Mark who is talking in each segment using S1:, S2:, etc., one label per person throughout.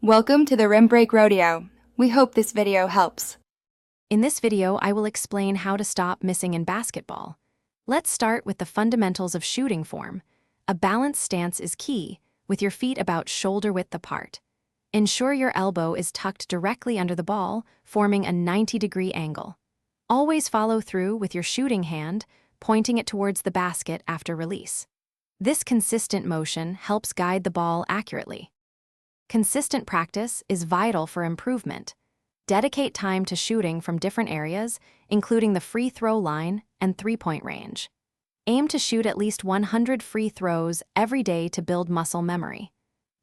S1: Welcome to the Rim Break Rodeo. We hope this video helps.
S2: In this video, I will explain how to stop missing in basketball. Let's start with the fundamentals of shooting form. A balanced stance is key, with your feet about shoulder width apart. Ensure your elbow is tucked directly under the ball, forming a 90-degree angle. Always follow through with your shooting hand, pointing it towards the basket after release. This consistent motion helps guide the ball accurately. Consistent practice is vital for improvement. Dedicate time to shooting from different areas, including the free throw line and three-point range. Aim to shoot at least 100 free throws every day to build muscle memory.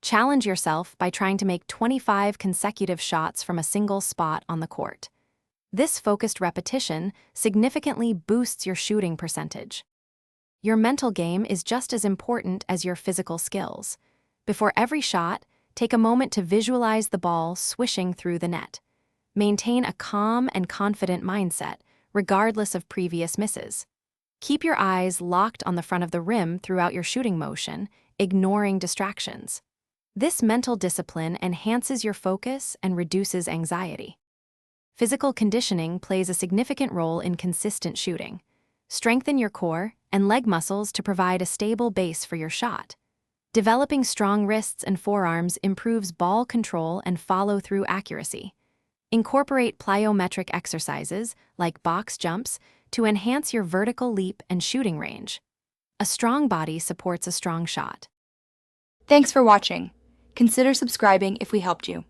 S2: Challenge yourself by trying to make 25 consecutive shots from a single spot on the court. This focused repetition significantly boosts your shooting percentage. Your mental game is just as important as your physical skills. Before every shot, take a moment to visualize the ball swishing through the net. Maintain a calm and confident mindset, regardless of previous misses. Keep your eyes locked on the front of the rim throughout your shooting motion, ignoring distractions. This mental discipline enhances your focus and reduces anxiety. Physical conditioning plays a significant role in consistent shooting. Strengthen your core and leg muscles to provide a stable base for your shot. Developing strong wrists and forearms improves ball control and follow-through accuracy. Incorporate plyometric exercises, like box jumps, to enhance your vertical leap and shooting range. A strong body supports a strong shot.
S1: Thanks for watching. Consider subscribing if we helped you.